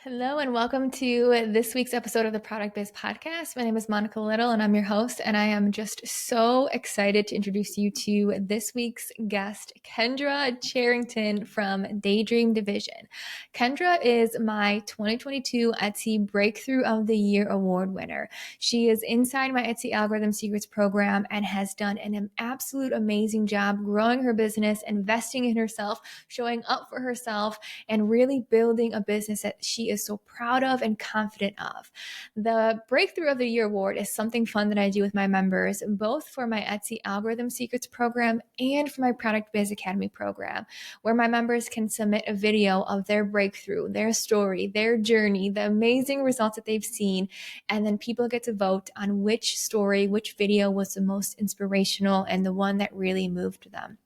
Hello and welcome to this week's episode of the Product Biz Podcast. My name is Monica Little and I'm your host, and I am just so excited to introduce you to this week's guest, Kendra Cherrington from Daydream Division. Kendra is my 2022 Etsy Breakthrough of the Year Award winner. She is inside my Etsy Algorithm Secrets program and has done an absolute amazing job growing her business, investing in herself, showing up for herself, and really building a business that she is so proud of and confident of. The Breakthrough of the Year Award is something fun that I do with my members, both for my Etsy Algorithm Secrets program and for my Product Biz Academy program, where my members can submit a video of their breakthrough, their story, their journey, the amazing results that they've seen, and then people get to vote on which story, which video was the most inspirational and the one that really moved them.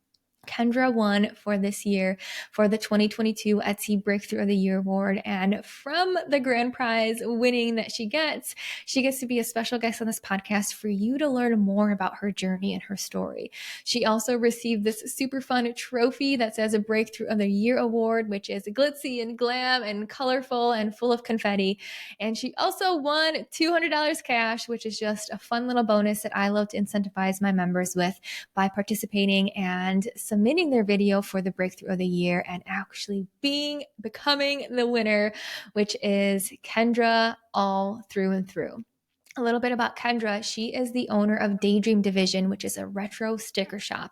Kendra won for this year for the 2022 Etsy Breakthrough of the Year Award. And from the grand prize winning that she gets to be a special guest on this podcast for you to learn more about her journey and her story. She also received this super fun trophy that says a Breakthrough of the Year Award, which is glitzy and glam and colorful and full of confetti. And she also won $200 cash, which is just a fun little bonus that I love to incentivize my members with by participating and submitting their video for the Breakthrough of the Year and actually becoming the winner, which is Kendra all through and through. A little bit about Kendra. She is the owner of Daydream Division, which is a retro sticker shop.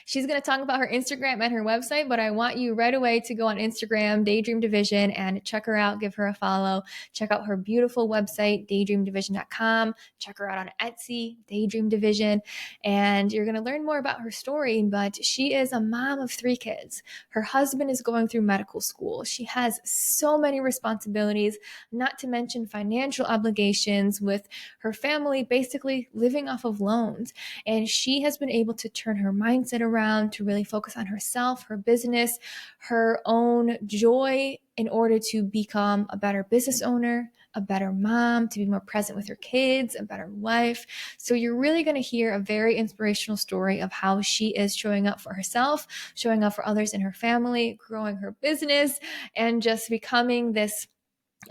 She's going to talk about her Instagram and her website, but I want you right away to go on Instagram, Daydream Division, and check her out, give her a follow. Check out her beautiful website, daydreamdivision.com. Check her out on Etsy, Daydream Division, and you're going to learn more about her story, but she is a mom of 3 kids. Her husband is going through medical school. She has so many responsibilities, not to mention financial obligations with her family basically living off of loans. And she has been able to turn her mindset around to really focus on herself, her business, her own joy in order to become a better business owner, a better mom, to be more present with her kids, a better wife. So you're really going to hear a very inspirational story of how she is showing up for herself, showing up for others in her family, growing her business, and just becoming this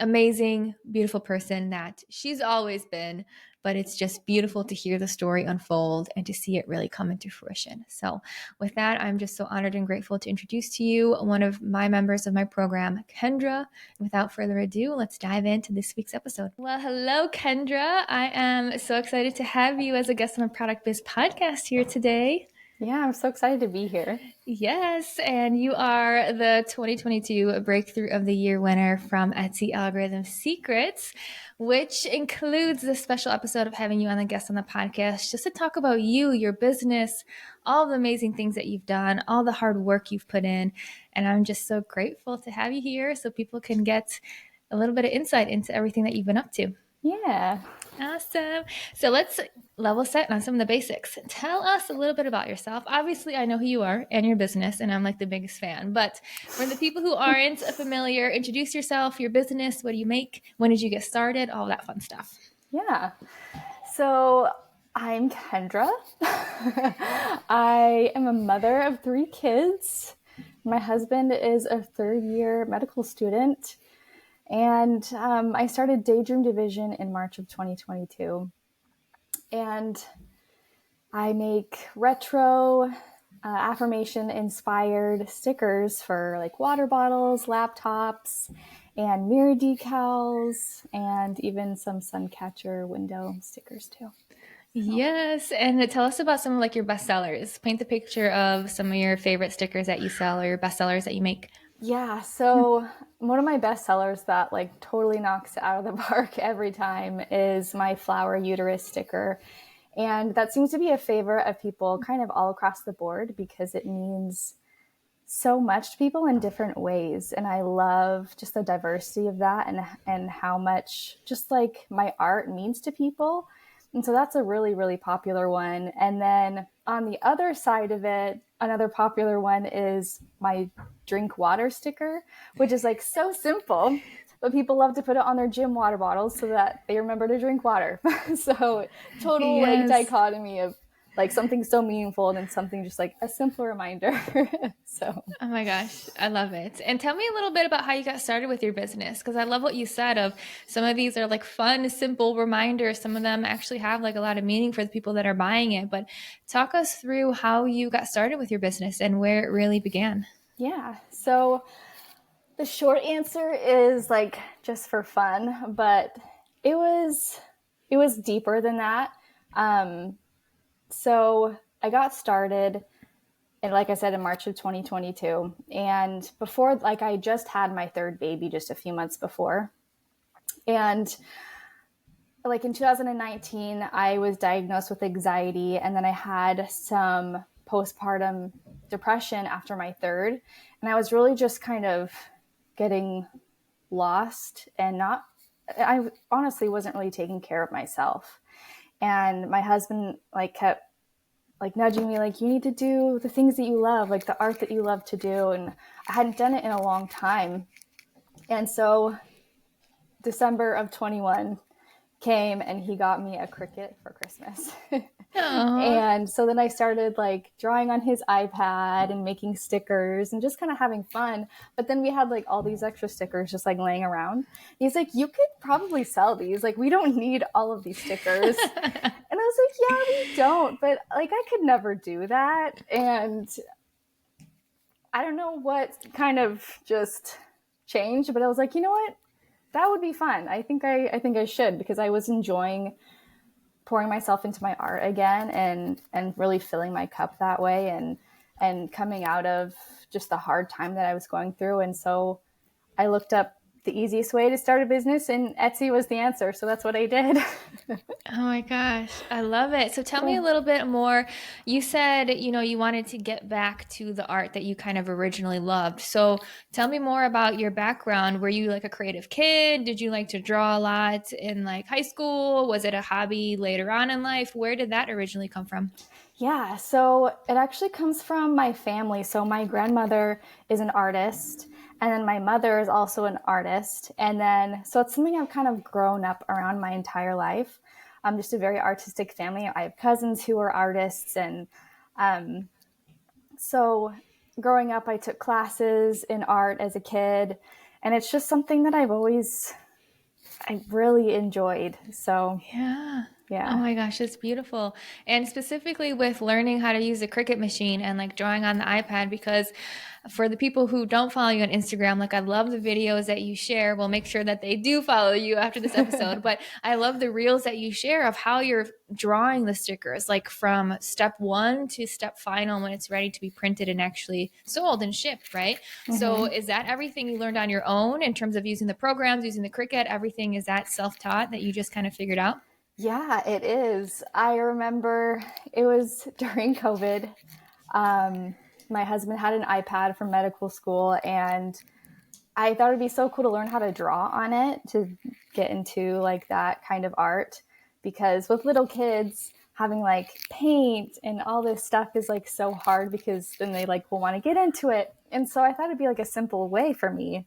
amazing, beautiful person that she's always been, but it's just beautiful to hear the story unfold and to see it really come into fruition. So with that, I'm just so honored and grateful to introduce to you one of my members of my program, Kendra. Without further ado, let's dive into this week's episode. Well, hello, Kendra. I am so excited to have you as a guest on the Product Biz podcast here today. Yeah, I'm so excited to be here. Yes, and you are the 2022 Breakthrough of the Year winner from Etsy Algorithm Secrets, which includes this special episode of having you on the guest on the podcast just to talk about you, your business, all the amazing things that you've done, all the hard work you've put in. And I'm just so grateful to have you here so people can get a little bit of insight into everything that you've been up to. Yeah. Awesome. So let's level set on some of the basics. Tell us a little bit about yourself. Obviously, I know who you are and your business, and I'm like the biggest fan. But for the people who aren't familiar, introduce yourself, your business, what do you make, when did you get started, all that fun stuff. Yeah. So I'm Kendra. I am a mother of 3 kids. My husband is a 3rd-year medical student. And I started Daydream Division in March of 2022. And I make retro affirmation-inspired stickers for like water bottles, laptops, and mirror decals, and even some sun catcher window stickers too. Yes, and tell us about some of like your best sellers. Paint the picture of some of your favorite stickers that you sell or your best sellers that you make. Yeah, so one of my best sellers that like totally knocks it out of the park every time is my flower uterus sticker. And that seems to be a favorite of people kind of all across the board because it means so much to people in different ways. And I love just the diversity of that and how much just like my art means to people. And so that's a really, really popular one. And then on the other side of it, another popular one is my drink water sticker, which is like so simple, but people love to put it on their gym water bottles so that they remember to drink water. So total like dichotomy of like something so meaningful and then something just like a simple reminder. So Oh my gosh, I love it. And tell me a little bit about how you got started with your business, because I love what you said of some of these are like fun, simple reminders. Some of them actually have like a lot of meaning for the people that are buying it. But talk us through how you got started with your business and where it really began. yeah. So the short answer is like just for fun, but it was it was deeper than that. So I got started, and like I said, in March of 2022. And before, like, I just had my third baby just a few months before. And like in 2019, I was diagnosed with anxiety, and then I had some postpartum depression after my third. And I was really just kind of getting lost and not, I honestly wasn't really taking care of myself. And my husband like kept like nudging me like, you need to do the things that you love, like the art that you love to do. And I hadn't done it in a long time. And so December of 21 came and he got me a Cricut for Christmas. Oh, And so then I started like drawing on his iPad and making stickers and just kind of having fun. But then we had like all these extra stickers just like laying around. He's like, you could probably sell these. Like, we don't need all of these stickers. And I was like, yeah, we don't. But like, I could never do that. And I don't know what kind of just changed, but I was like, you know what? That would be fun. I think I should, because I was enjoying pouring myself into my art again and really filling my cup that way and coming out of just the hard time that I was going through. And so I looked up the easiest way to start a business, and Etsy was the answer. So that's what I did. oh my gosh, I love it. So tell me Yeah. a little bit more. You said, you wanted to get back to the art that you kind of originally loved. So tell me more about your background. Were you like a creative kid? Did you like to draw a lot in like high school? Was it a hobby later on in life? Where did that originally come from? Yeah, so it actually comes from my family. So my grandmother is an artist, and then my mother is also an artist. And then, so it's something I've kind of grown up around my entire life. I'm just a very artistic family. I have cousins who are artists. And um, so growing up, I took classes in art as a kid. And it's just something that I really enjoyed. So, Yeah. Oh yeah. my gosh, it's beautiful. And specifically with learning how to use a Cricut machine and like drawing on the iPad, because for the people who don't follow you on Instagram, like I love the videos that you share. We'll make sure that they do follow you after this episode. But I love the reels that you share of how you're drawing the stickers, like from step one to step final when it's ready to be printed and actually sold and shipped, right? So Mm-hmm. is that everything you learned on your own in terms of using the programs, using the Cricut, everything is that self-taught that you just kind of figured out? Yeah, it is. I remember it was during COVID. Um, my husband had an iPad from medical school, and I thought it'd be so cool to learn how to draw on it to get into like that kind of art. Because with little kids, having like paint and all this stuff is like so hard, because then they like will want to get into it. And so I thought it'd be like a simple way for me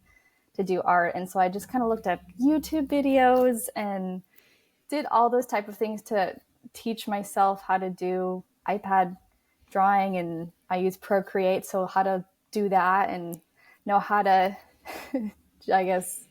to do art. And so I just kind of looked up YouTube videos and did all those type of things to teach myself how to do iPad drawing, and I use Procreate, so how to do that and know how to I guess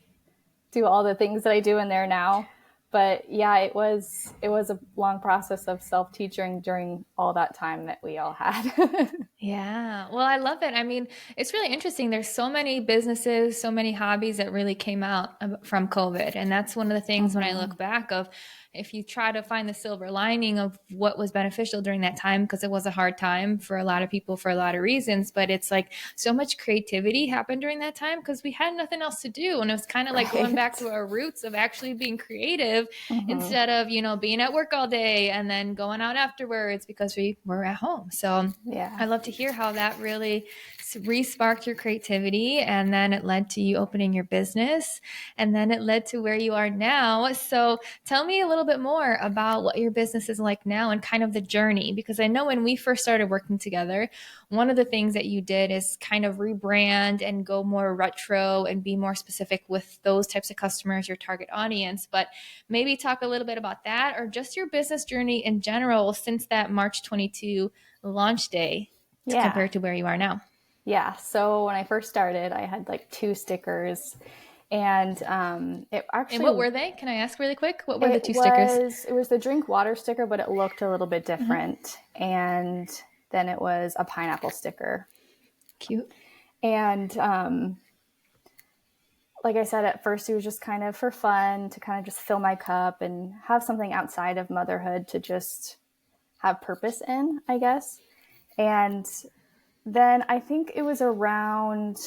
do all the things that I do in there now. But yeah, it was a long process of self-teaching during all that time that we all had. Yeah. Well, I love it. I mean, it's really interesting. There's so many businesses, so many hobbies that really came out from COVID. And that's one of the things when I Mm-hmm. look back of if you try to find the silver lining of what was beneficial during that time, because it was a hard time for a lot of people for a lot of reasons, but it's like so much creativity happened during that time because we had nothing else to do. And it was kind of like going back Right. to our roots of actually being creative Mm-hmm. instead of, being at work all day and then going out afterwards because we were at home. So Yeah. I love to hear how that really re-sparked your creativity, and then it led to you opening your business, and then it led to where you are now. So tell me a little bit more about what your business is like now and kind of the journey. Because I know when we first started working together, one of the things that you did is kind of rebrand and go more retro and be more specific with those types of customers, your target audience. But maybe talk a little bit about that or just your business journey in general since that March 22 launch day Yeah. compared to where you are now. Yeah. So when I first started, I had like 2 stickers, and it And what actually were they? Can I ask really quick? What were the it 2 stickers? was the drink water sticker, but it looked a little bit Uh-huh. different. And then it was a pineapple sticker. Cute. And like I said, at first it was just kind of for fun to kind of just fill my cup and have something outside of motherhood to just have purpose in, I guess. And then I think it was around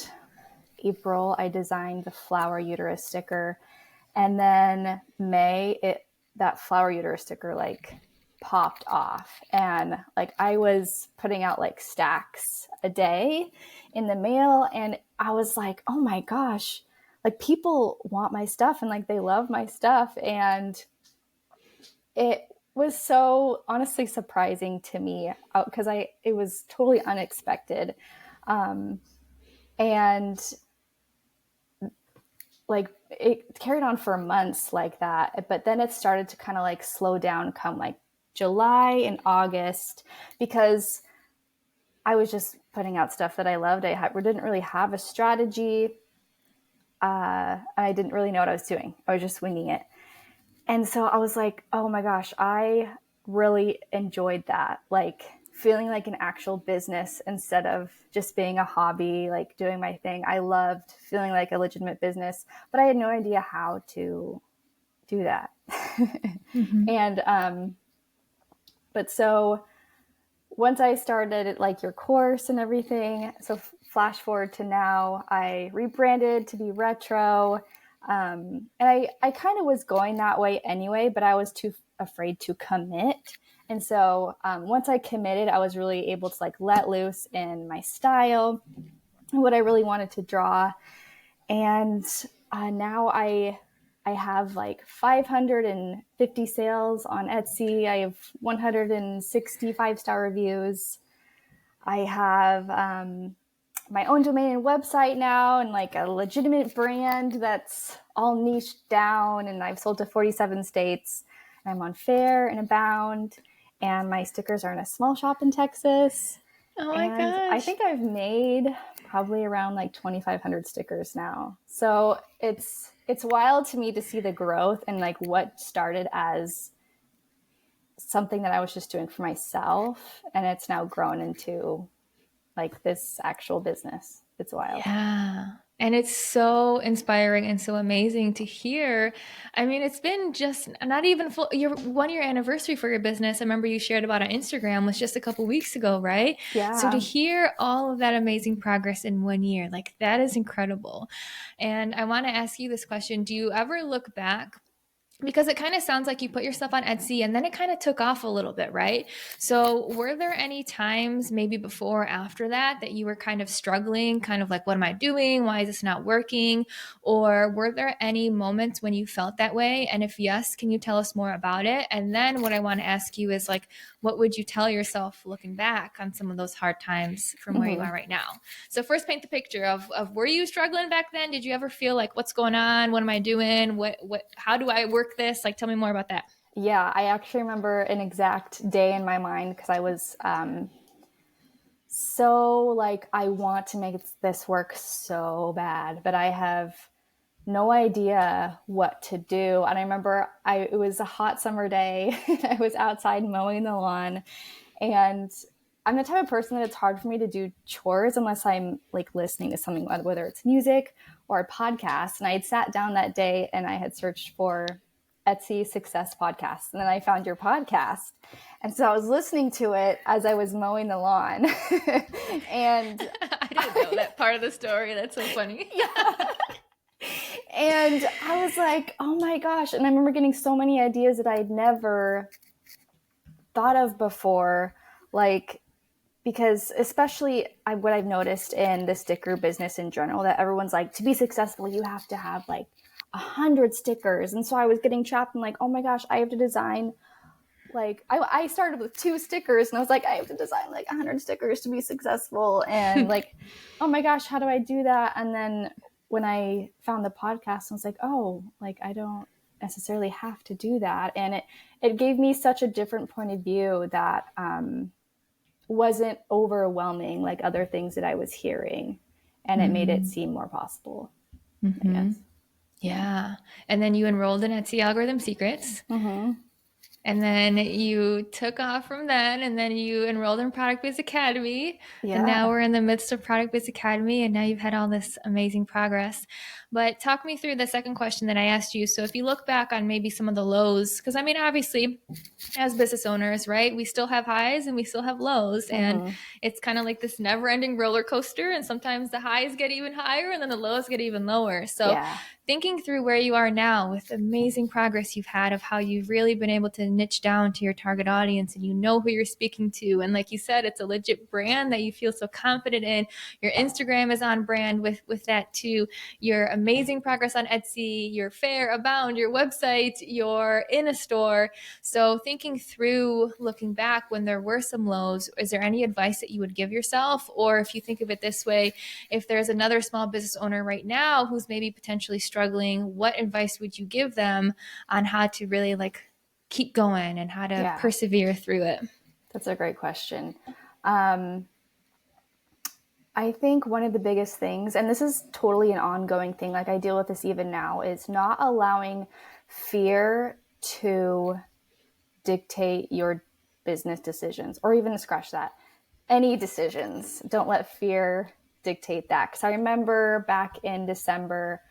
April, I designed the flower uterus sticker. And then May, that flower uterus sticker like popped off. And like I was putting out like stacks a day in the mail. And I was like, oh my gosh, like people want my stuff and like they love my stuff. And it was so honestly surprising to me because it was totally unexpected. And like it carried on for months like that, but then it started to kind of like slow down come like July and August because I was just putting out stuff that I loved. We didn't really have a strategy. I didn't really know what I was doing. I was just winging it. And so I was like, oh my gosh, I really enjoyed that. Like feeling like an actual business instead of just being a hobby, like doing my thing. I loved feeling like a legitimate business, but I had no idea how to do that. Mm-hmm. And, but so once I started like your course and everything, so flash forward to now, I rebranded to be retro. And I kind of was going that way anyway, but I was too afraid to commit. And so once I committed, I was really able to like let loose in my style and what I really wanted to draw. And now I have like 550 sales on Etsy. I have 165 star reviews. I have my own domain and website now and like a legitimate brand that's all niched down, and I've sold to 47 states. And I'm on Fair and Abound, and my stickers are in a small shop in Texas. Oh my And I gosh. think I've made probably around like 2,500 stickers now. So it's wild to me to see the growth and like what started as something that I was just doing for myself, and it's now grown into like this actual business. It's wild. Yeah. And it's so inspiring and so amazing to hear. I mean, it's been just not even full your 1 year anniversary for your business. I remember you shared about on Instagram was just a couple weeks ago, right? So to Yeah. hear all of that amazing progress in 1 year, like that is incredible. And I want to ask you this question. Do you ever look back because it kind of sounds like you put yourself on Etsy and then it kind of took off a little bit, right? So, were there any times, maybe before or after that, that you were kind of struggling, kind of like, what am I doing? Why is this not working? Or were there any moments when you felt that way? And if yes, can you tell us more about it? And then, what I want to ask you is like, what would you tell yourself looking back on some of those hard times from where you Mm-hmm. are right now? So, first, paint the picture of were you struggling back then? Did you ever feel like, what's going on? What am I doing? How do I work this? Like, tell me more about that. Yeah, I actually remember an exact day in my mind because I was so like, I want to make this work so bad, but I have no idea what to do. And I remember it was a hot summer day. I was outside mowing the lawn, and I'm the type of person that it's hard for me to do chores unless I'm like listening to something, whether it's music or a podcast. And I had sat down that day and I had searched for Etsy success podcasts. And then I found your podcast. And so I was listening to it as I was mowing the lawn. And I didn't know that part of the story. That's so funny. yeah. And I was like, oh my gosh. And I remember getting so many ideas that I'd never thought of before. Like, because especially what I've noticed in the sticker business in general, that everyone's like, to be successful, you have to have like 100 stickers. And so I was getting trapped in like, oh my gosh, I have to design like I started with 2 stickers and I was like, I have to design like 100 stickers to be successful. And like, oh my gosh, how do I do that? And then when I found the podcast, I was like, oh, like I don't necessarily have to do that. And it gave me such a different point of view that wasn't overwhelming like other things that I was hearing. And it made it seem more possible, I guess. Yeah. And then you enrolled in Etsy Algorithm Secrets. And then you took off from then, and then you enrolled in Product Biz Academy. Yeah. And now we're in the midst of Product Biz Academy, and now you've had all this amazing progress. But talk me through the second question that I asked you. So if you look back on maybe some of the lows, because I mean, obviously, as business owners, right, we still have highs and we still have lows. And it's kind of like this never ending roller coaster. And sometimes the highs get even higher and then the lows get even lower. So thinking through where you are now with amazing progress you've had of how you've really been able to niche down to your target audience and you know who you're speaking to. And like you said, it's a legit brand that you feel so confident in. Your Instagram is on brand with that too. Your amazing progress on Etsy, your Fair, Abound, your website, your in a store. So thinking through, looking back when there were some lows, is there any advice that you would give yourself? Or if you think of it this way, if there's another small business owner right now who's maybe potentially struggling, what advice would you give them on how to really like keep going and how to persevere through it? That's a great question. I think one of the biggest things, and this is totally an ongoing thing, like I deal with this even now, is not allowing fear to dictate your business decisions, or even scratch that, any decisions. Don't let fear dictate that. Because I remember back in December,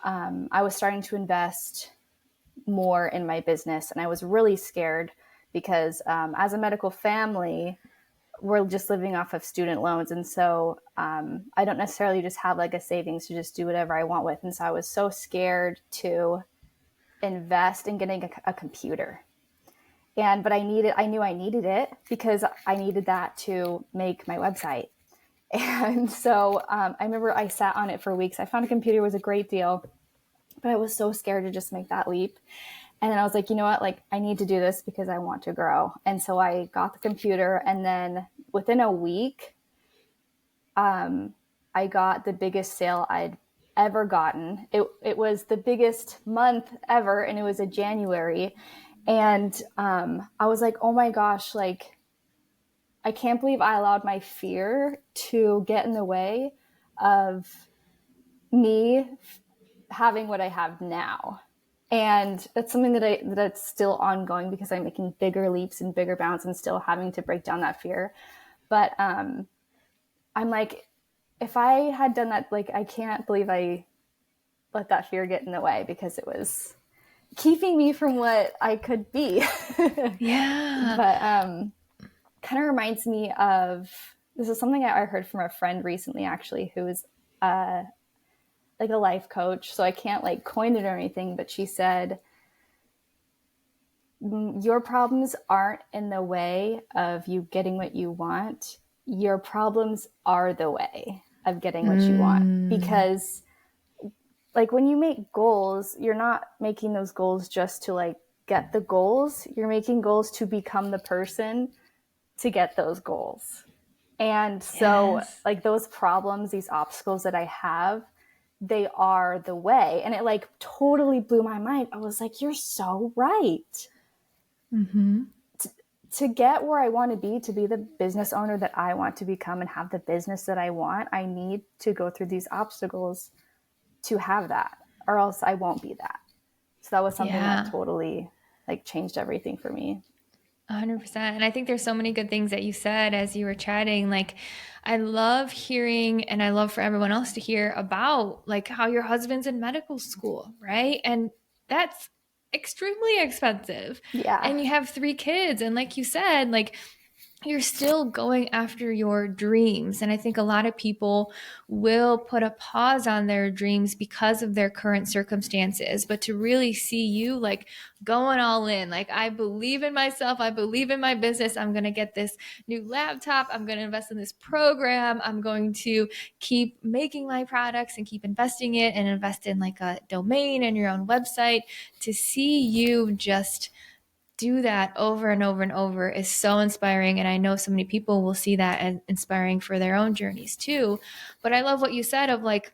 I was starting to invest more in my business, and I was really scared because as a medical family, we're just living off of student loans. And so I don't necessarily just have like a savings to just do whatever I want with. And so I was so scared to invest in getting a computer. But I knew I needed it because I needed that to make my website. And so I remember I sat on it for weeks. I found a computer was a great deal, but I was so scared to just make that leap. And then I was like, you know what, like I need to do this because I want to grow. And so I got the computer, and then within a week, I got the biggest sale I'd ever gotten. It was the biggest month ever, and it was a January. And I was like, oh my gosh, like I can't believe I allowed my fear to get in the way of me having what I have now. And that's something that's still ongoing because I'm making bigger leaps and bigger bounds and still having to break down that fear. But I'm like, if I had done that, like, I can't believe I let that fear get in the way because it was keeping me from what I could be. Yeah. But kind of reminds me of, this is something I heard from a friend recently, actually, who is like a life coach. So I can't like coin it or anything, but she said, your problems aren't in the way of you getting what you want. Your problems are the way of getting what you want. Because like when you make goals, you're not making those goals just to like get the goals. You're making goals to become the person to get those goals. And so like those problems, these obstacles that I have, they are the way. And it like totally blew my mind. I was like, you're so right. To get where I want to be the business owner that I want to become and have the business that I want, I need to go through these obstacles to have that, or else I won't be that. So that was something that totally like changed everything for me. 100%. And I think there's so many good things that you said as you were chatting. Like, I love hearing, and I love for everyone else to hear about like how your husband's in medical school, right? And that's extremely expensive. Yeah. And you have 3 kids. And like you said, like you're still going after your dreams. And I think a lot of people will put a pause on their dreams because of their current circumstances. But to really see you like going all in, like, I believe in myself, I believe in my business, I'm going to get this new laptop, I'm going to invest in this program, I'm going to keep making my products and keep investing it and invest in like a domain and your own website. To see you just do that over and over and over is so inspiring. And I know so many people will see that as inspiring for their own journeys too. But I love what you said of like,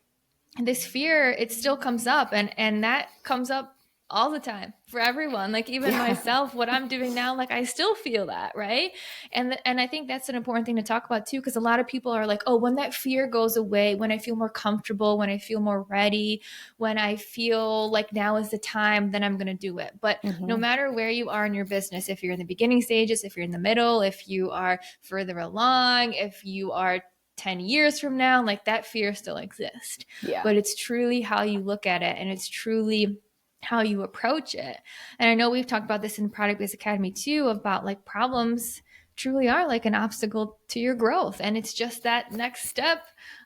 this fear, it still comes up, and that comes up all the time for everyone. Like even Yeah. myself, what I'm doing now, like I still feel that, right? And I think that's an important thing to talk about too, because a lot of people are like, oh, when that fear goes away, when I feel more comfortable, when I feel more ready, when I feel like now is the time, then I'm going to do it. But no matter where you are in your business, if you're in the beginning stages, if you're in the middle, if you are further along, if you are 10 years from now, like that fear still exists. Yeah. But it's truly how you look at it, and it's truly how you approach it. And I know we've talked about this in Product Based Academy too, about like problems truly are like an obstacle to your growth. And it's just that next step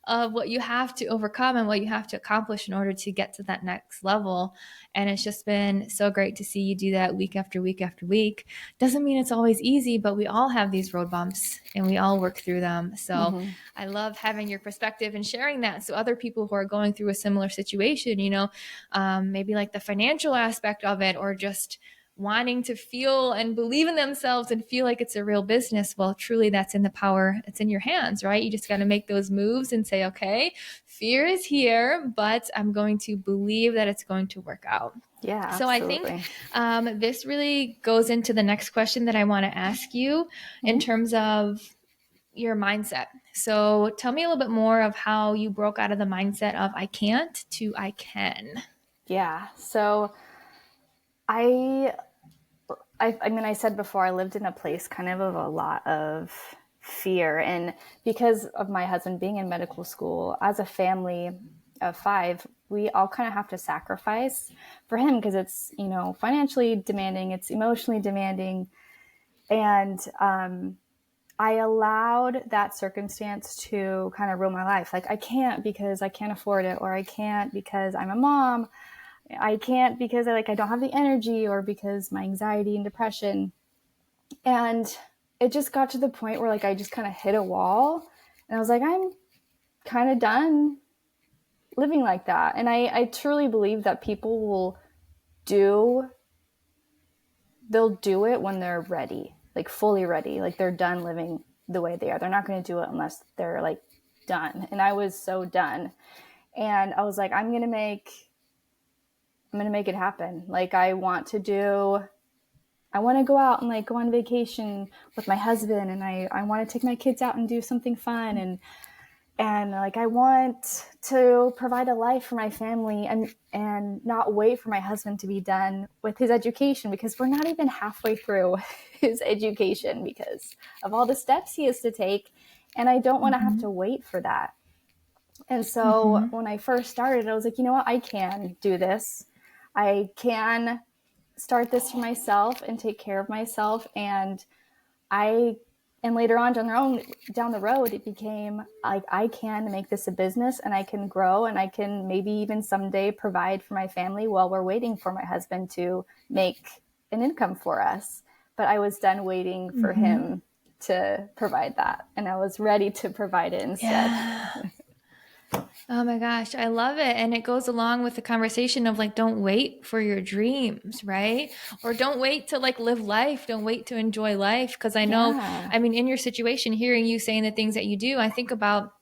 of what you have to overcome and what you have to accomplish in order to get to that next level. And it's just been so great to see you do that week after week after week. Doesn't mean it's always easy, but we all have these road bumps and we all work through them. So I love having your perspective and sharing that. So other people who are going through a similar situation, you know, maybe like the financial aspect of it, or just wanting to feel and believe in themselves and feel like it's a real business. Well, truly that's in the power. It's in your hands, right? You just got to make those moves and say, okay, fear is here, but I'm going to believe that it's going to work out. Yeah, So I think this really goes into the next question that I want to ask you in terms of your mindset. So tell me a little bit more of how you broke out of the mindset of I can't to I can. Yeah. So I mean, I said before, I lived in a place kind of a lot of fear. And because of my husband being in medical school, as a family of 5, we all kind of have to sacrifice for him because it's, you know, financially demanding, it's emotionally demanding. And I allowed that circumstance to kind of rule my life. Like, I can't because I can't afford it, or I can't because I'm a mom. I can't because I don't have the energy, or because my anxiety and depression. And it just got to the point where like I just kind of hit a wall, and I was like, I'm kind of done living like that. And I truly believe that people will they'll do it when they're ready, like fully ready, like they're done living the way they are. They're not going to do it unless they're like done. And I was so done. And I was like, I'm going to make it happen. Like, I want to go out and like go on vacation with my husband, and I want to take my kids out and do something fun, and like I want to provide a life for my family, and not wait for my husband to be done with his education, because we're not even halfway through his education because of all the steps he has to take, and I don't want to have to wait for that. And so when I first started, I was like, you know what, I can do this. I can start this for myself and take care of myself. And later on down the road, it became like, I can make this a business, and I can grow, and I can maybe even someday provide for my family while we're waiting for my husband to make an income for us. But I was done waiting for him to provide that, and I was ready to provide it instead. Yeah. Oh my gosh, I love it. And it goes along with the conversation of like, don't wait for your dreams, right? Or don't wait to like live life. Don't wait to enjoy life. Because I know, I mean, in your situation, hearing you saying the things that you do, I think about,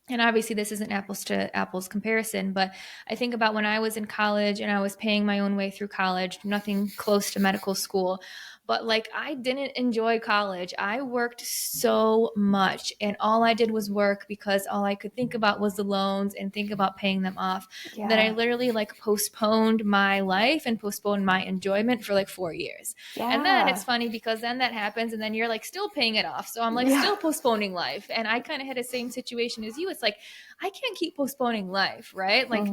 and obviously this isn't apples to apples comparison, but I think about when I was in college and I was paying my own way through college, nothing close to medical school. But like, I didn't enjoy college. I worked so much, and all I did was work because all I could think about was the loans and think about paying them off. That I literally like postponed my life and postponed my enjoyment for like 4 years. And then it's funny because then that happens and then you're like still paying it off. So I'm like still postponing life. And I kind of had the same situation as you. It's like, I can't keep postponing life, right? Like,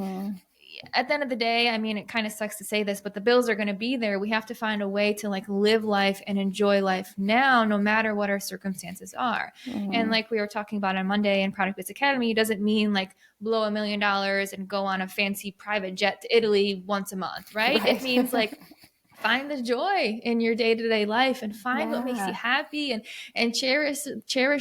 at the end of the day, I mean, it kind of sucks to say this, but the bills are going to be there. We have to find a way to like live life and enjoy life now, no matter what our circumstances are. And like we were talking about on Monday in Product Biz Academy, it doesn't mean like blow $1 million and go on a fancy private jet to Italy once a month, right? It means like find the joy in your day-to-day life and find what makes you happy, and cherish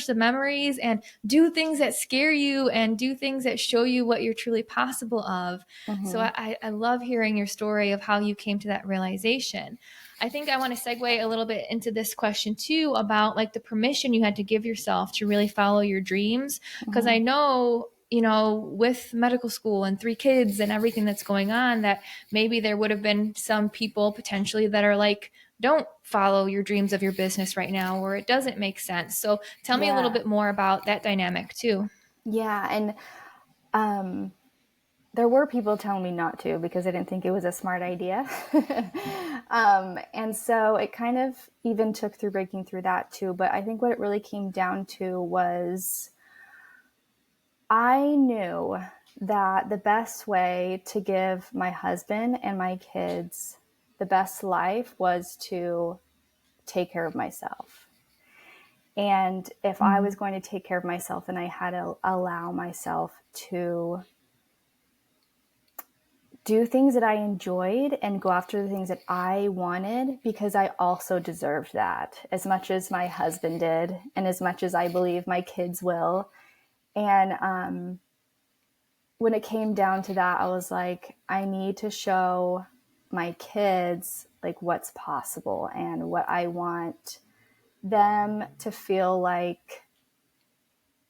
the memories, and do things that scare you and do things that show you what you're truly possible of. So I love hearing your story of how you came to that realization. I think I want to segue a little bit into this question too, about like the permission you had to give yourself to really follow your dreams. Because I know, you know, with medical school and 3 kids and everything that's going on, that maybe there would have been some people potentially that are like, don't follow your dreams of your business right now, or it doesn't make sense. So tell me a little bit more about that dynamic too. Yeah. And there were people telling me not to because I didn't think it was a smart idea. And so it kind of even took through breaking through that too. But I think what it really came down to was I knew that the best way to give my husband and my kids the best life was to take care of myself. And if I was going to take care of myself, then I had to allow myself to do things that I enjoyed and go after the things that I wanted, because I also deserved that as much as my husband did and as much as I believe my kids will. And when it came down to that, I was like, I need to show my kids like what's possible and what I want them to feel like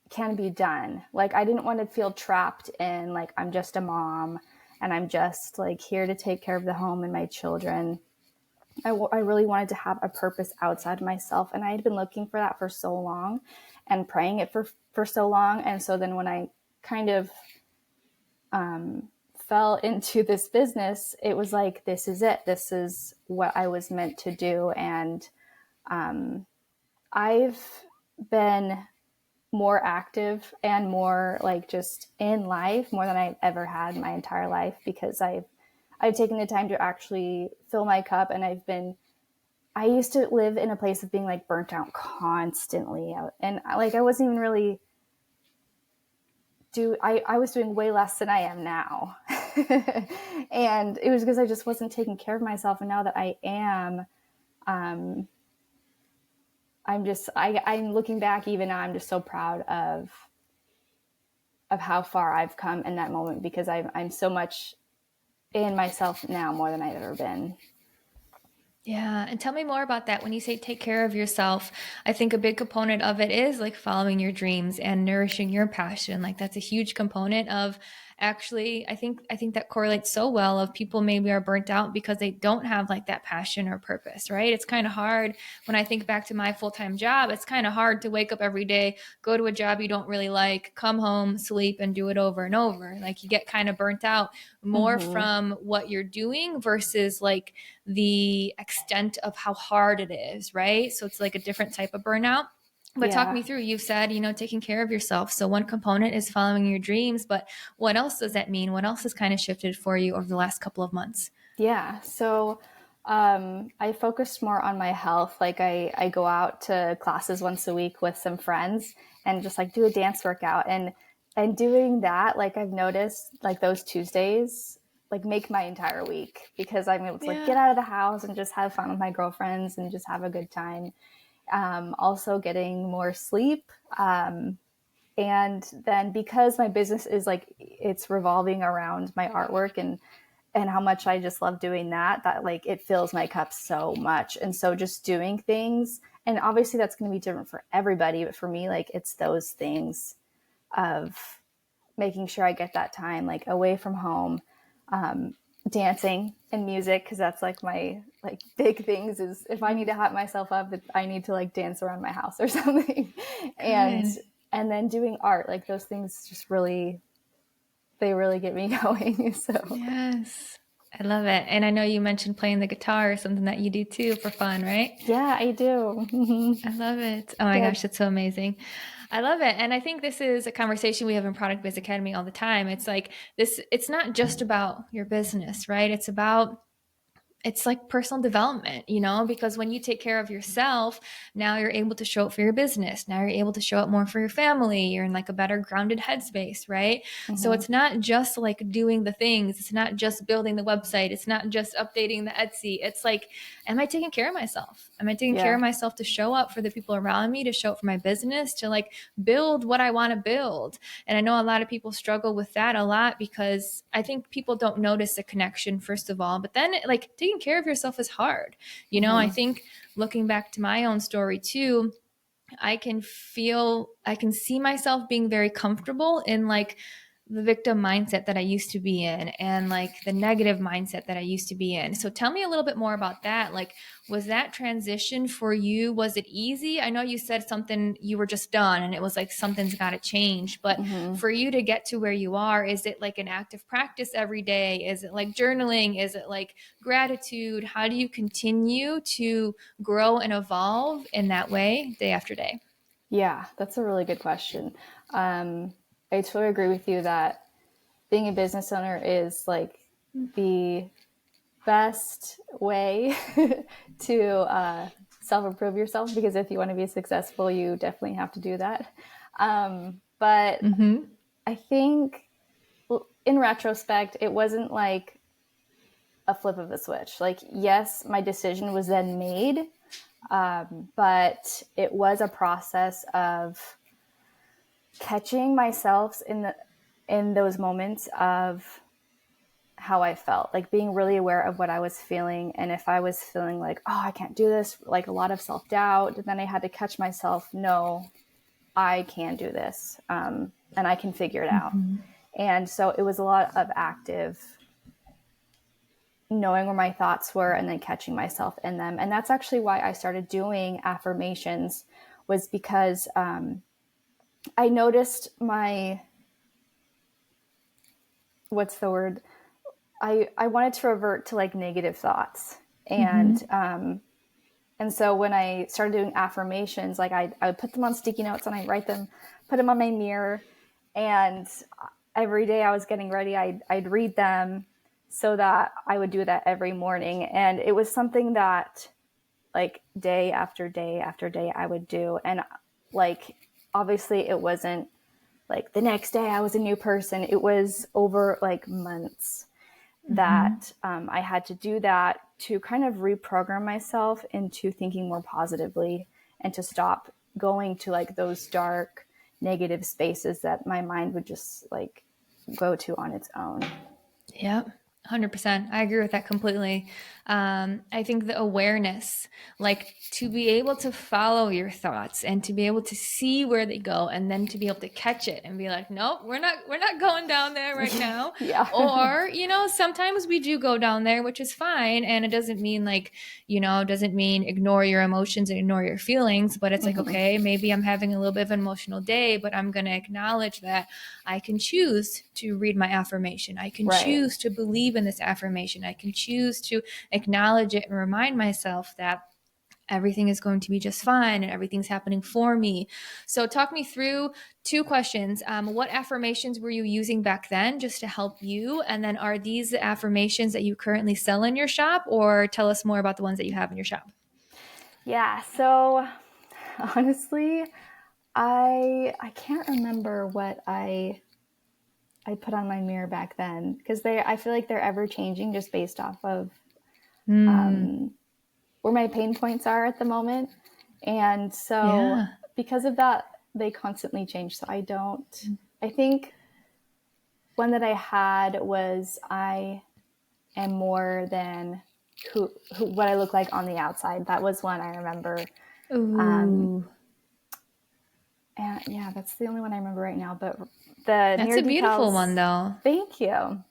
can be done. Like, I didn't want to feel trapped in like, I'm just a mom and I'm just like here to take care of the home and my children. I really wanted to have a purpose outside of myself. And I had been looking for that for so long and praying it for so long. And so then when I kind of fell into this business, it was like, this is it. This is what I was meant to do. And I've been more active and more like just in life more than I've ever had my entire life, because I've taken the time to actually fill my cup. And I used to live in a place of being like burnt out constantly. And like, I wasn't even really I was doing way less than I am now. And it was because I just wasn't taking care of myself. And now that I am, I'm looking back even now, I'm just so proud of how far I've come in that moment, because I'm so much in myself now more than I've ever been. Yeah. And tell me more about that. When you say take care of yourself, I think a big component of it is like following your dreams and nourishing your passion. Like that's a huge component of actually, I think that correlates so well of people maybe are burnt out because they don't have like that passion or purpose, right? It's kind of hard when I think back to my full-time job. It's kind of hard to wake up every day, go to a job you don't really like, come home, sleep, and do it over and over. Like you get kind of burnt out more from what you're doing versus like the extent of how hard it is, right? So it's like a different type of burnout. But talk me through, you've said, taking care of yourself. So one component is following your dreams, but what else does that mean? What else has kind of shifted for you over the last couple of months? Yeah. So I focused more on my health. Like I go out to classes once a week with some friends and just like do a dance workout, and doing that, like I've noticed like those Tuesdays like make my entire week, because I'm able to like get out of the house and just have fun with my girlfriends and just have a good time. Also getting more sleep. And then because my business is like, it's revolving around my artwork and how much I just love doing that like it fills my cup so much. And so just doing things, and obviously that's going to be different for everybody, but for me, like it's those things of making sure I get that time like away from home, dancing and music, because that's like my like big things is if I need to hype myself up, I need to like dance around my house or something. and then doing art, like those things just really, they really get me going. So yes, I love it. And I know you mentioned playing the guitar, something that you do too for fun, right? Yeah, I do. I love it. Oh my gosh, it's so amazing. I love it. And I think this is a conversation we have in Product Biz Academy all the time. It's like this, it's not just about your business, right? It's like personal development, because when you take care of yourself, now you're able to show up for your business. Now you're able to show up more for your family. You're in like a better grounded headspace, right? So Mm-hmm. it's not just like doing the things. It's not just building the website. It's not just updating the Etsy. It's like, am I taking care of myself? Am I taking care Yeah. of myself to show up for the people around me, to show up for my business, to like build what I want to build? And I know a lot of people struggle with that a lot because I think people don't notice the connection, first of all, but then like taking care of yourself is hard. I Mm-hmm. think looking back to my own story too, I can see myself being very comfortable in like the victim mindset that I used to be in and like the negative mindset that I used to be in. So tell me a little bit more about that. Like, was that transition for you? Was it easy? I know you said something you were just done and it was like something's got to change, but Mm-hmm. for you to get to where you are, is it like an active practice every day? Is it like journaling? Is it like gratitude? How do you continue to grow and evolve in that way day after day? Yeah, that's a really good question. I totally agree with you that being a business owner is like the best way to self-improve yourself, because if you want to be successful, you definitely have to do that. But Mm-hmm. I think in retrospect, it wasn't like a flip of a switch. Like, yes, my decision was then made, but it was a process of catching myself in those moments of how I felt, like being really aware of what I was feeling. And if I was feeling like, oh, I can't do this, like a lot of self-doubt, then I had to catch myself. No, I can do this. And I can figure it out. Mm-hmm. And so it was a lot of active knowing where my thoughts were and then catching myself in them. And that's actually why I started doing affirmations, was because I noticed what's the word? I wanted to revert to like negative thoughts. Mm-hmm. And so when I started doing affirmations, like I would put them on sticky notes and I'd write them, put them on my mirror. And every day I was getting ready, I'd read them, so that I would do that every morning. And it was something that like day after day after day I would do. And like, obviously it wasn't like the next day I was a new person. It was over like months Mm-hmm. that I had to do that to kind of reprogram myself into thinking more positively and to stop going to like those dark, negative spaces that my mind would just like go to on its own. Yep. 100%. I agree with that completely. I think the awareness, like to be able to follow your thoughts and to be able to see where they go and then to be able to catch it and be like, nope, we're not going down there right now. Yeah. Or, sometimes we do go down there, which is fine. And it doesn't mean like, doesn't mean ignore your emotions and ignore your feelings, but it's like, Mm-hmm. okay, maybe I'm having a little bit of an emotional day, but I'm going to acknowledge that I can choose to read my affirmation. I can Right. choose to believe in this affirmation. I can choose to acknowledge it and remind myself that everything is going to be just fine and everything's happening for me. So talk me through two questions. What affirmations were you using back then just to help you? And then are these affirmations that you currently sell in your shop, or tell us more about the ones that you have in your shop? Yeah. So honestly, I can't remember what I put on my mirror back then, because I feel like they're ever changing just based off of Mm, where my pain points are at the moment. And so yeah. because of that, they constantly change. So I think one that I had was, I am more than what I look like on the outside. That was one I remember. Ooh, And yeah, that's the only one I remember right now. But the that's mirror a beautiful one decals, though. thank you.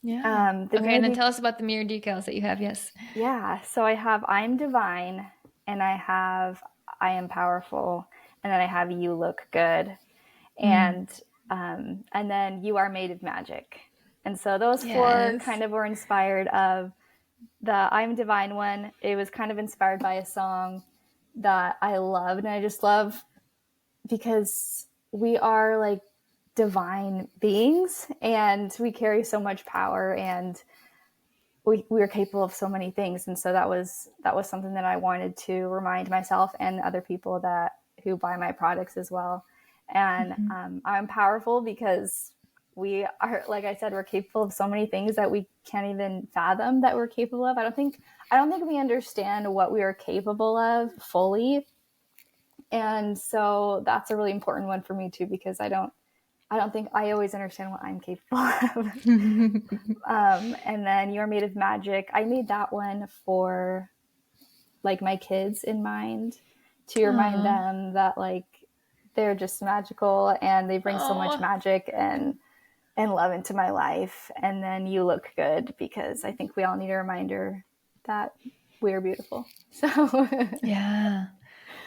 Yeah. The Okay, mirror and then de- tell us about the mirror decals that you have. Yes. Yeah, so I have I'm divine, and I have I am powerful, and then I have you look good, Mm. and then you are made of magic. And so those four Yes. kind of were inspired of the I'm divine one. It was kind of inspired by a song that I loved, and I just love because we are like divine beings and we carry so much power, and we are capable of so many things. And so that was something that I wanted to remind myself and other people that who buy my products as well. And I'm powerful because we are, like I said, we're capable of so many things that we can't even fathom that we're capable of. I don't think we understand what we are capable of fully. And so that's a really important one for me too, because I don't think I always understand what I'm capable of. And then You're Made of Magic. I made that one for like my kids in mind, to remind them that like they're just magical and they bring so much magic and love into my life. And then You Look Good, because I think we all need a reminder that we're beautiful. So Yeah.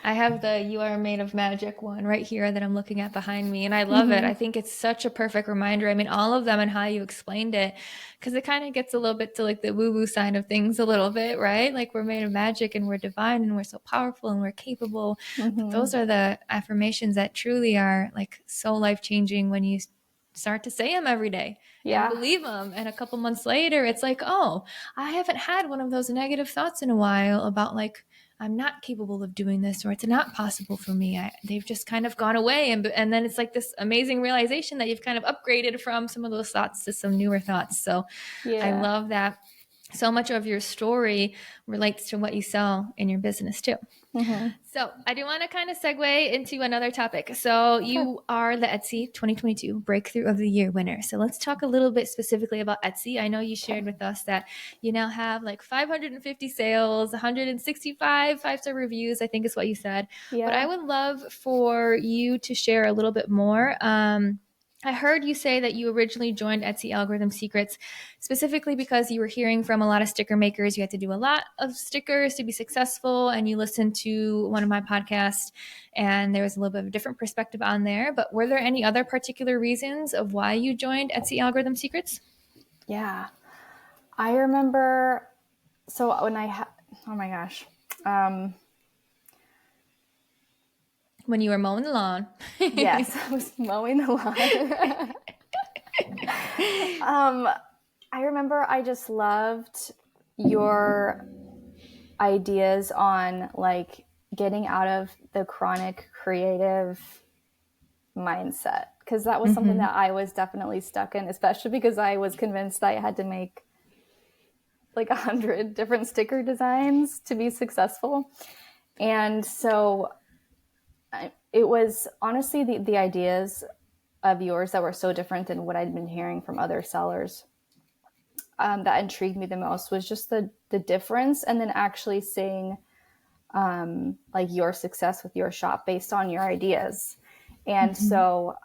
I have the You Are Made of Magic one right here that I'm looking at behind me, and I love it. I think it's such a perfect reminder. I mean, all of them and how you explained it, because it kind of gets a little bit to like the woo-woo side of things a little bit, right? Like we're made of magic and we're divine and we're so powerful and we're capable. But those are the affirmations that truly are like so life-changing when you start to say them every day and believe them. And a couple months later, it's like, oh, I haven't had one of those negative thoughts in a while about like, I'm not capable of doing this, or it's not possible for me. They've just kind of gone away. And then it's like this amazing realization that you've kind of upgraded from some of those thoughts to some newer thoughts. So I love that so much of your story relates to what you sell in your business too. So I do want to kind of segue into another topic. So you are the Etsy 2022 Breakthrough of the Year winner. So let's talk a little bit specifically about Etsy. I know you shared with us that you now have like 550 sales, 165 5-star reviews, I think is what you said. But I would love for you to share a little bit more. I heard you say that you originally joined Etsy Algorithm Secrets specifically because you were hearing from a lot of sticker makers. You had to do a lot of stickers to be successful, and you listened to one of my podcasts, and there was a little bit of a different perspective on there. But were there any other particular reasons of why you joined Etsy Algorithm Secrets? Yeah, I remember. So when oh my gosh. When you were mowing the lawn. Yes, I was mowing the lawn. I remember I just loved your ideas on like getting out of the chronic creative mindset, because that was something that I was definitely stuck in, especially because I was convinced I had to make like 100 different sticker designs to be successful. And so it was honestly the ideas of yours that were so different than what I'd been hearing from other sellers that intrigued me the most, was just the difference, and then actually seeing like your success with your shop based on your ideas. And so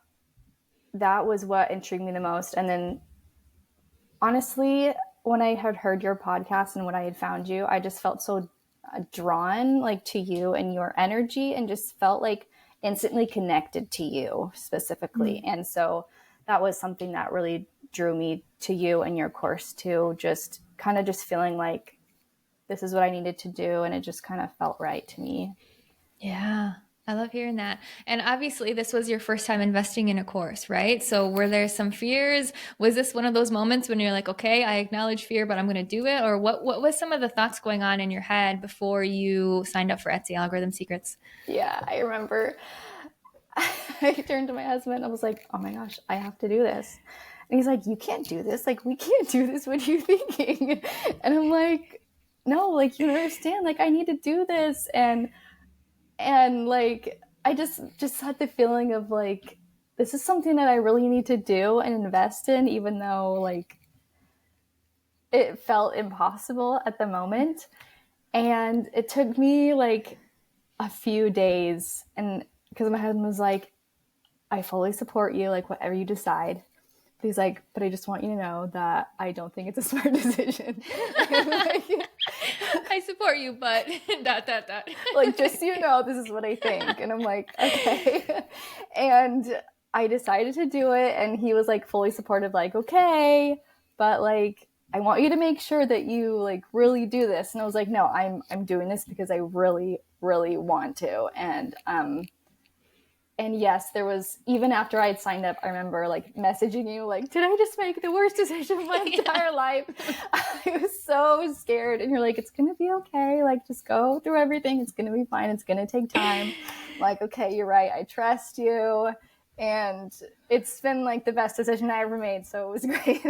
that was what intrigued me the most. And then honestly, when I had heard your podcast and when I had found you, I just felt so drawn like to you and your energy, and just felt like instantly connected to you specifically. And so that was something that really drew me to you and your course too, just kind of just feeling like this is what I needed to do, and it just kind of felt right to me. Yeah, I love hearing that. And obviously, this was your first time investing in a course, right? So, were there some fears? Was this one of those moments when you're like, okay, I acknowledge fear, but I'm going to do it? Or what was some of the thoughts going on in your head before you signed up for Etsy Algorithm Secrets? Yeah, I remember I turned to my husband and I was like, oh my gosh, I have to do this. And he's like, you can't do this. Like, we can't do this. What are you thinking? And I'm like, no, like, you understand, like, I need to do this. And like, I just had the feeling of like, this is something that I really need to do and invest in, even though like it felt impossible at the moment. And it took me like a few days, and because my husband was like, I fully support you, like whatever you decide. But he's like, but I just want you to know that I don't think it's a smart decision. Like, I support you, but ... like, just so you know, this is what I think. And I'm like, okay. And I decided to do it, and he was like fully supportive, like, okay, but like, I want you to make sure that you like really do this. And I was like, no, I'm doing this because I really, really want to. And And yes, there was, even after I had signed up, I remember like messaging you like, did I just make the worst decision of my entire life? I was so scared. And you're like, it's going to be okay. Like, just go through everything. It's going to be fine. It's going to take time. I'm like, okay, you're right. I trust you. And it's been like the best decision I ever made. So it was great.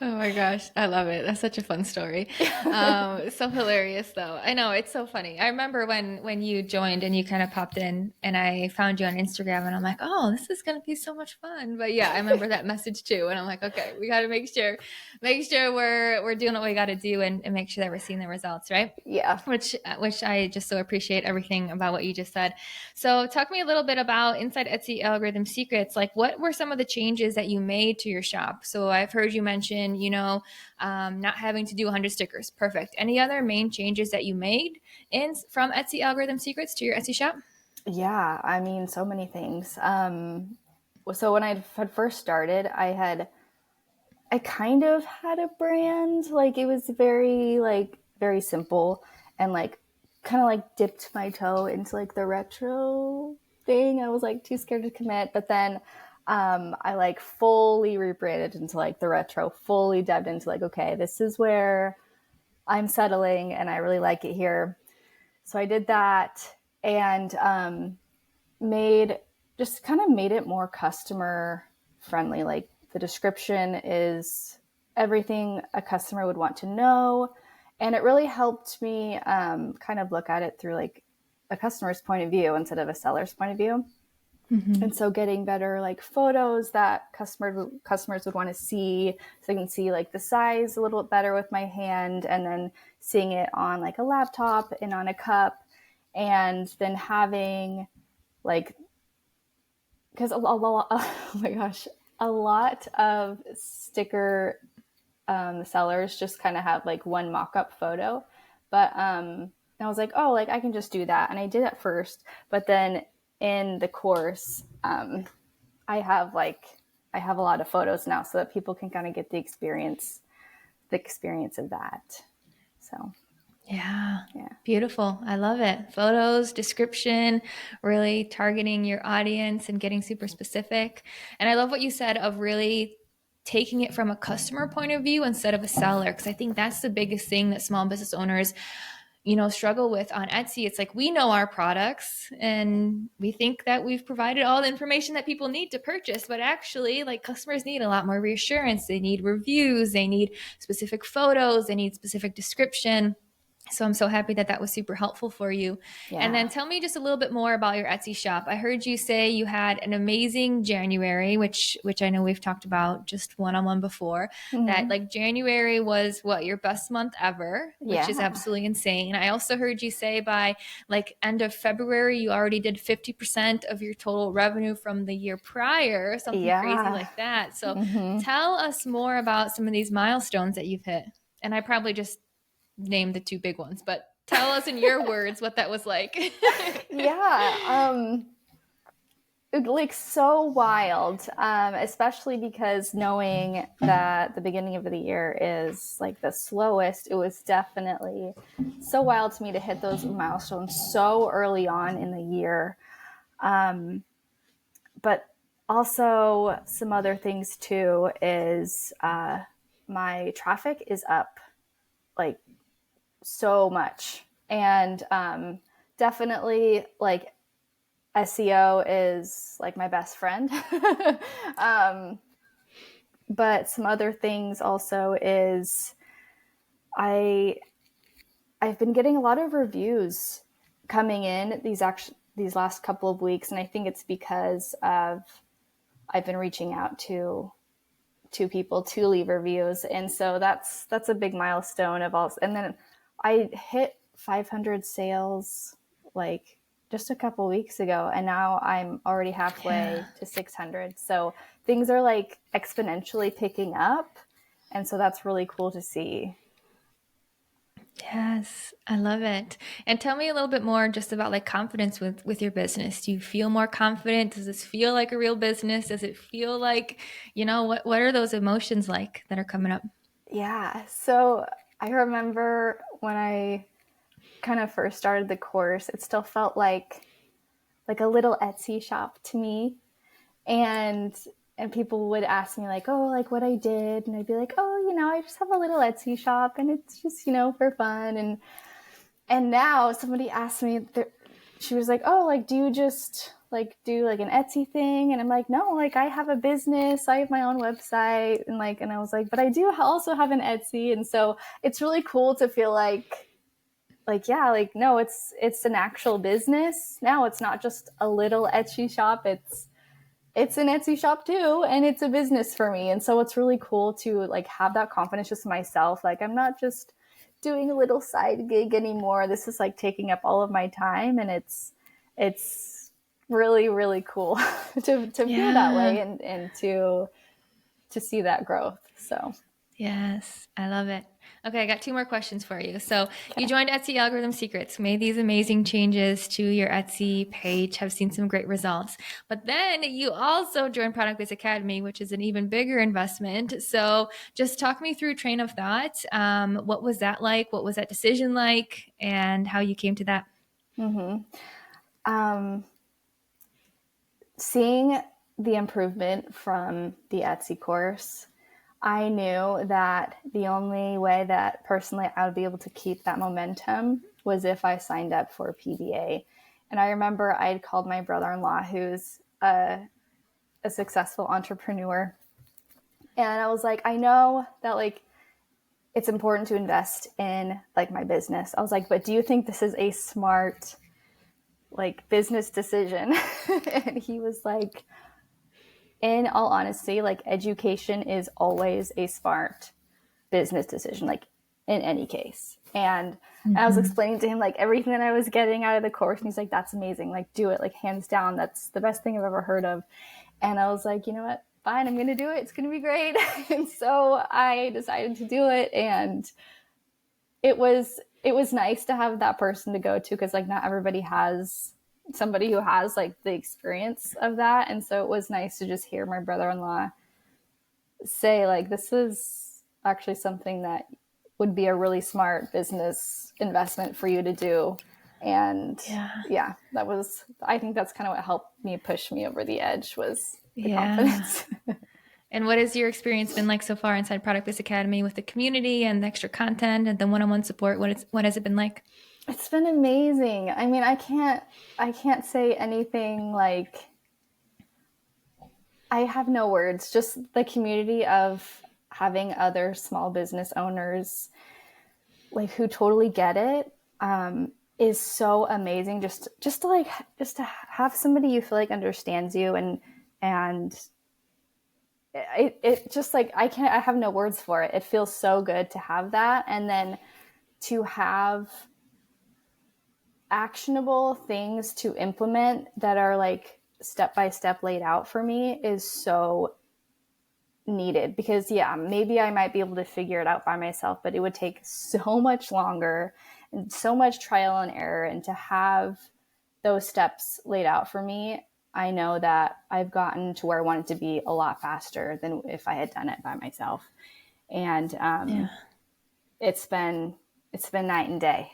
Oh my gosh, I love it. That's such a fun story. So hilarious though. I know it's so funny. I remember when you joined and you kind of popped in and I found you on Instagram and I'm like, oh, this is gonna be so much fun. But yeah, I remember that message too. And I'm like, okay, we gotta make sure we're doing what we gotta do and make sure that we're seeing the results, right? Yeah. Which I just so appreciate everything about what you just said. So talk to me a little bit about inside Etsy algorithm secrets. Like what were some of the changes that you made to your shop? So I've heard you mention, not having to do 100 stickers. Perfect. Any other main changes that you made from Etsy algorithm secrets to your Etsy shop? Yeah. I mean, so many things. So when I had first started, I kind of had a brand. Like it was very simple and like kind of like dipped my toe into like the retro thing. I was like too scared to commit, but then I like fully rebranded into like the retro, fully dived into like, okay, this is where I'm settling and I really like it here. So I did that and made made it more customer friendly. Like the description is everything a customer would want to know. And it really helped me kind of look at it through like a customer's point of view instead of a seller's point of view. Mm-hmm. And so getting better like photos that customers would want to see, so I can see like the size a little bit better with my hand, and then seeing it on like a laptop and on a cup, and then having like, because a lot, oh my gosh, a lot of sticker sellers just kind of have like one mock-up photo, but I was like, oh, like I can just do that, and I did at first, but then in the course, I have a lot of photos now, so that people can kind of get the experience of that. So Yeah. yeah. Beautiful. I love it. Photos, description, really targeting your audience and getting super specific. And I love what you said of really taking it from a customer point of view instead of a seller, because I think that's the biggest thing that small business owners struggle with on Etsy. It's like we know our products and we think that we've provided all the information that people need to purchase, but actually like customers need a lot more reassurance. They need reviews, they need specific photos, they need specific description. So I'm so happy that was super helpful for you. Yeah. And then tell me just a little bit more about your Etsy shop. I heard you say you had an amazing January, which I know we've talked about just one-on-one before. Mm-hmm. That like January was your best month ever, which is absolutely insane. I also heard you say by like end of February, you already did 50% of your total revenue from the year prior, something crazy like that. So tell us more about some of these milestones that you've hit. And I probably just name the two big ones, but tell us in your words what that was like. Like so wild, especially because knowing that the beginning of the year is like the slowest, it was definitely so wild to me to hit those milestones so early on in the year. But also some other things too is my traffic is up like so much, and definitely like SEO is like my best friend. But some other things also is I've been getting a lot of reviews coming in these last couple of weeks, and I think it's because I've been reaching out to people to leave reviews, and so that's a big milestone of all. And then I hit 500 sales like just a couple weeks ago, and now I'm already halfway to 600. So things are like exponentially picking up, and so that's really cool to see. Yes, I love it. And tell me a little bit more just about like confidence with your business. Do you feel more confident? Does this feel like a real business? Does it feel like, what are those emotions like that are coming up? Yeah. So I remember when I kind of first started the course, it still felt like like a little Etsy shop to me. And people would ask me like, oh, like what I did. And I'd be like, oh, I just have a little Etsy shop and it's just, for fun. And now somebody asked me, she was like, oh, like, do you just like do like an Etsy thing? And I'm like, no, like I have a business, I have my own website. And I was like, but I do also have an Etsy. And so it's really cool to feel like, yeah, like, no, it's an actual business. Now it's not just a little Etsy shop. It's an Etsy shop too, and it's a business for me. And so it's really cool to like have that confidence just myself. Like I'm not just doing a little side gig anymore. This is like taking up all of my time, and it's really, really cool to feel that way and to see that growth. So Yes, I love it. Okay, I got 2 more questions for you. So you okay. joined Etsy Algorithm Secrets, made these amazing changes to your Etsy page, have seen some great results. But then you also joined Product Biz Academy, which is an even bigger investment. So just talk me through train of thought. What was that like? What was that decision like? And how you came to that? Seeing the improvement from the Etsy course, I knew that the only way that personally I would be able to keep that momentum was if I signed up for PBA. And I remember I had called my brother-in-law, who's a successful entrepreneur. And I was like, I know that like it's important to invest in like my business. I was like, but do you think this is a smart like business decision? And he was like, in all honesty, like education is always a smart business decision, like in any case. And I was explaining to him like everything that I was getting out of the course. And he's like, that's amazing. Like do it, like hands down. That's the best thing I've ever heard of. And I was like, you know what? Fine, I'm going to do it. It's going to be great. And so I decided to do it. And it was nice to have that person to go to, because like not everybody has somebody who has like the experience of that. And so it was nice to just hear my brother-in-law say like, this is actually something that would be a really smart business investment for you to do. And yeah, I think that's kind of what helped me push me over the edge, was the confidence. And what has your experience been like so far inside Product Biz Academy with the community and the extra content and the one-on-one support? What has it been like? It's been amazing. I mean, I can't say anything like, I have no words. Just the community of having other small business owners like who totally get it is so amazing. Just to have somebody you feel like understands you, and it just like I have no words for it. It feels so good to have that, and then to have actionable things to implement that are like step by step laid out for me is so needed. Because yeah, maybe I might be able to figure it out by myself, but it would take so much longer and so much trial and error. And to have those steps laid out for me, I know that I've gotten to where I wanted to be a lot faster than if I had done it by myself. And it's been night and day.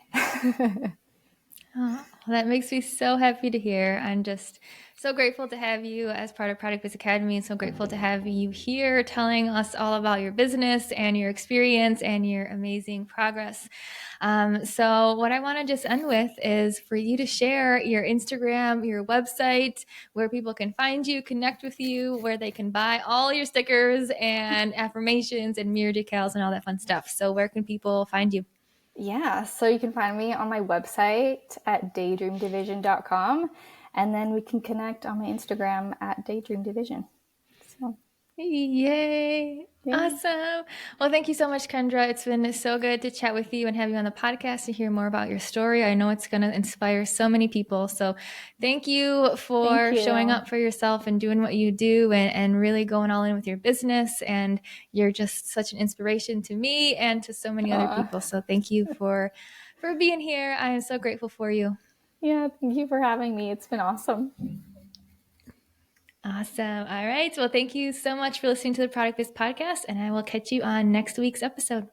Oh, that makes me so happy to hear. I'm just so grateful to have you as part of Product Biz Academy, and so grateful to have you here telling us all about your business and your experience and your amazing progress. So what I want to just end with is for you to share your Instagram, your website, where people can find you, connect with you, where they can buy all your stickers and affirmations and mirror decals and all that fun stuff. So where can people find you? Yeah, so you can find me on my website at daydreamdivision.com, and then we can connect on my Instagram at daydreamdivision. So, Yay. yeah. Awesome. Well, thank you so much, Kendra. It's been so good to chat with you and have you on the podcast to hear more about your story. I know it's going to inspire so many people. So thank you for Thank showing you. up for yourself and doing what you do, and really going all in with your business. And you're just such an inspiration to me and to so many other people. So thank you for being here. I am so grateful for you. Yeah, thank you for having me. It's been awesome. Awesome. All right. Well, thank you so much for listening to the Product Biz podcast, and I will catch you on next week's episode.